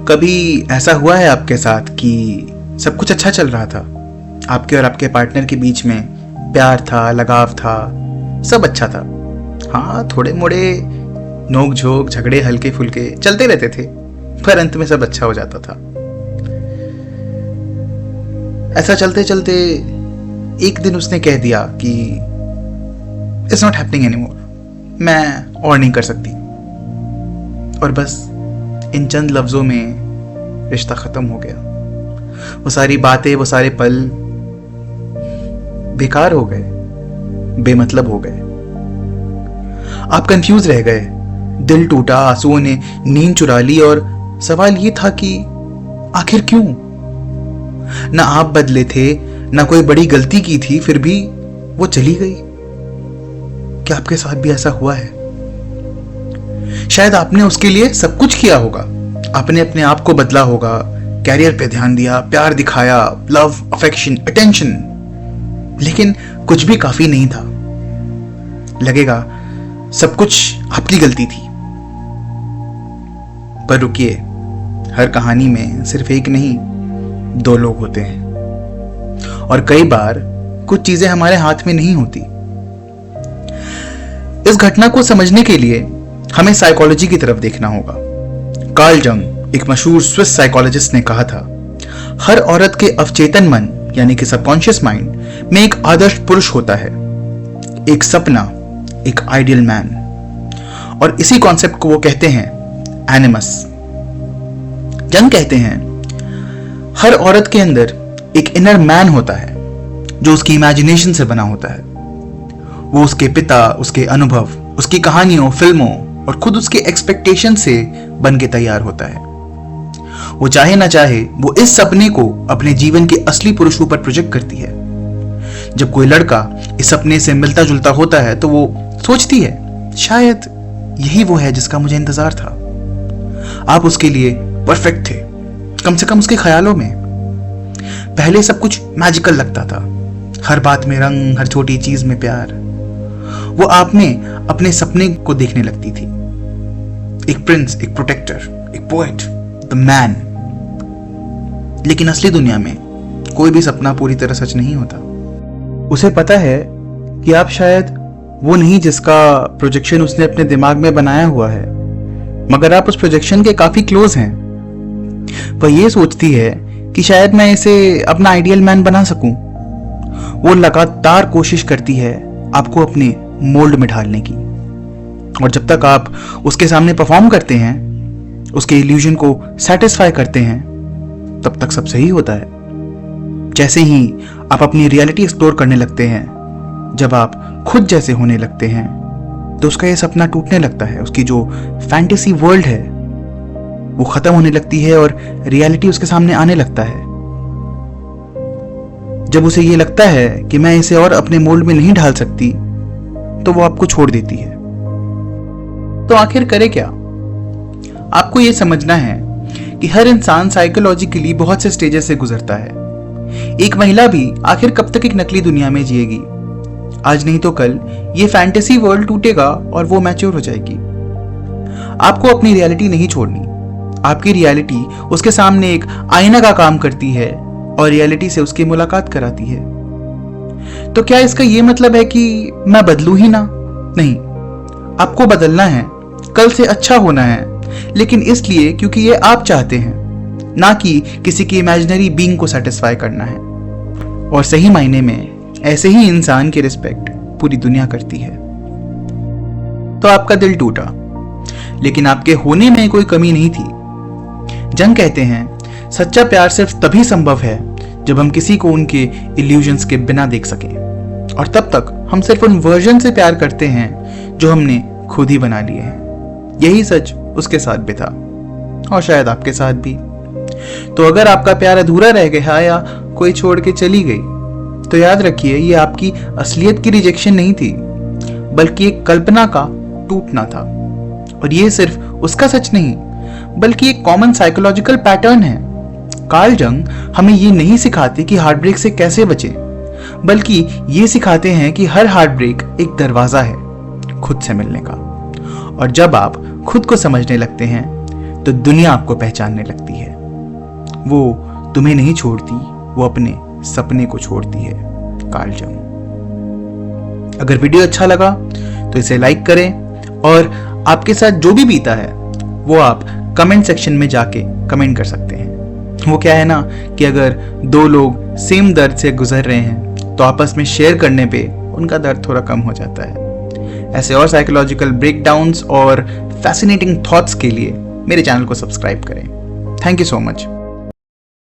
कभी ऐसा हुआ है आपके साथ कि सब कुछ अच्छा चल रहा था, आपके और आपके पार्टनर के बीच में प्यार था, लगाव था, सब अच्छा था। हाँ, थोड़े मोड़े नोक झोंक, झगड़े हल्के फुल्के चलते रहते थे, पर अंत में सब अच्छा हो जाता था। ऐसा चलते चलते एक दिन उसने कह दिया कि इट्स नॉट हैपनिंग एनीमोर, मैं और नहीं कर सकती। और बस इन चंद लफ्जों में रिश्ता खत्म हो गया। वो सारी बातें, वो सारे पल बेकार हो गए, बेमतलब हो गए। आप कंफ्यूज रह गए, दिल टूटा, आंसुओं ने नींद चुरा ली। और सवाल ये था कि आखिर क्यों? ना आप बदले थे, ना कोई बड़ी गलती की थी, फिर भी वो चली गई। क्या आपके साथ भी ऐसा हुआ है? शायद आपने उसके लिए सब कुछ किया होगा, आपने अपने आप को बदला होगा, कैरियर पे ध्यान दिया, प्यार दिखाया, लव, अफेक्शन, अटेंशन, लेकिन कुछ भी काफी नहीं था। लगेगा सब कुछ आपकी गलती थी। पर रुकिए, हर कहानी में सिर्फ एक नहीं, दो लोग होते हैं, और कई बार कुछ चीजें हमारे हाथ में नहीं होती। इस घटना को समझने के लिए हमें साइकोलॉजी की तरफ देखना होगा। कार्ल जंग, एक मशहूर स्विस साइकोलॉजिस्ट, ने कहा था, हर औरत के अवचेतन मन यानी कि सबकॉन्शियस माइंड में एक आदर्श पुरुष होता है, एक सपना, एक आइडियल मैन। और इसी कॉन्सेप्ट को वो कहते हैं एनिमस। जंग कहते हैं, हर औरत के अंदर एक इनर मैन होता है जो उसकी इमेजिनेशन से बना होता है। वो उसके पिता, उसके अनुभव, उसकी कहानियों, फिल्मों और खुद उसके एक्सपेक्टेशन से बन के तैयार होता है। वो चाहे ना चाहे, वो इस सपने को अपने जीवन के असली पुरुषों पर प्रोजेक्ट करती है। जब कोई लड़का इस सपने से मिलता जुलता होता है तो वो सोचती है, शायद यही वो है जिसका मुझे इंतजार था। आप उसके लिए परफेक्ट थे, कम से कम उसके ख्यालों में। पहले सब कुछ मैजिकल लगता था, हर बात में रंग, हर छोटी चीज में प्यार। वो आप में अपने सपने को देखने लगती थी, एक प्रिंस, एक प्रोटेक्टर, एक पोएट, द मैन। लेकिन असली दुनिया में कोई भी सपना पूरी तरह सच नहीं होता। उसे पता है कि आप शायद वो नहीं जिसका प्रोजेक्शन उसने अपने दिमाग में बनाया हुआ है, मगर आप उस प्रोजेक्शन के काफी क्लोज हैं। वह ये सोचती है कि शायद मैं इसे अपना आइडियल मैन बना सकूं। वो लगातार कोशिश करती है आपको अपने मोल्ड में ढालने की। और जब तक आप उसके सामने परफॉर्म करते हैं, उसके इल्यूजन को सेटिस्फाई करते हैं, तब तक सब सही होता है। जैसे ही आप अपनी रियलिटी एक्सप्लोर करने लगते हैं, जब आप खुद जैसे होने लगते हैं, तो उसका ये सपना टूटने लगता है। उसकी जो फैंटेसी वर्ल्ड है वो खत्म होने लगती है और रियलिटी उसके सामने आने लगता है। जब उसे ये लगता है कि मैं इसे और अपने मोल्ड में नहीं ढाल सकती, तो वो आपको छोड़ देती है। तो आखिर करे क्या? आपको ये समझना है कि हर इंसान साइकोलॉजिकली बहुत से स्टेजेस से गुजरता है। एक महिला भी आखिर कब तक एक नकली दुनिया में जिएगी? आज नहीं तो कल ये फैंटेसी वर्ल्ड टूटेगा और वो मैच्योर हो जाएगी। आपको अपनी रियलिटी नहीं छोड़नी। आपकी रियलिटी उसके सामने एक आईना का काम करती है और रियलिटी से उसकी मुलाकात कराती है। तो क्या इसका ये मतलब है कि मैं बदलूं ही ना? नहीं, आपको बदलना है, कल से अच्छा होना है, लेकिन इसलिए क्योंकि ये आप चाहते हैं, ना कि किसी की इमेजिनरी बीइंग को सेटिस्फाई करना है। और सही मायने में ऐसे ही इंसान की रिस्पेक्ट पूरी दुनिया करती है। तो आपका दिल टूटा, लेकिन आपके होने में कोई कमी नहीं थी। जंग कहते हैं, सच्चा प्यार सिर्फ तभी संभव है जब हम किसी को उनके इल्यूजन्स के बिना देख सकें, और तब तक हम सिर्फ उन वर्जन से प्यार करते हैं जो हमने खुद ही बना लिए हैं। यही सच उसके साथ भी था, और शायद आपके साथ भी। तो अगर आपका प्यार अधूरा रह गया या कोई छोड़ के चली गई, तो याद रखिए, ये आपकी असलियत की रिजेक्शन नहीं थी, बल्कि एक कल्पना का टूटना था। और ये सिर्फ उसका सच नहीं, बल्कि एक कॉमन साइकोलॉजिकल पैटर्न है। कार्ल जंग हमें ये नहीं सिखाते कि हार्ट ब्रेक से कैसे बचें, बल्कि ये सिखाते हैं कि हर हार्ट ब्रेक एक दरवाजा है खुद से मिलने का। और जब आप खुद को समझने लगते हैं, तो दुनिया आपको पहचानने लगती है। वो तुम्हें नहीं छोड़ती, वो अपने सपने को छोड़ती है। कार्ल जंग। अगर वीडियो अच्छा लगा तो इसे लाइक करें और आपके साथ जो भी बीता है वो आप कमेंट सेक्शन में जाके कमेंट कर सकते हैं। वो क्या है ना कि अगर दो लोग सेम दर्द से गुजर रहे हैं तो आपस में शेयर करने पे उनका दर्द थोड़ा कम हो जाता है। ऐसे और साइकोलॉजिकल ब्रेकडाउन्स और फैसिनेटिंग थॉट्स के लिए मेरे चैनल को सब्सक्राइब करें। Thank you so much.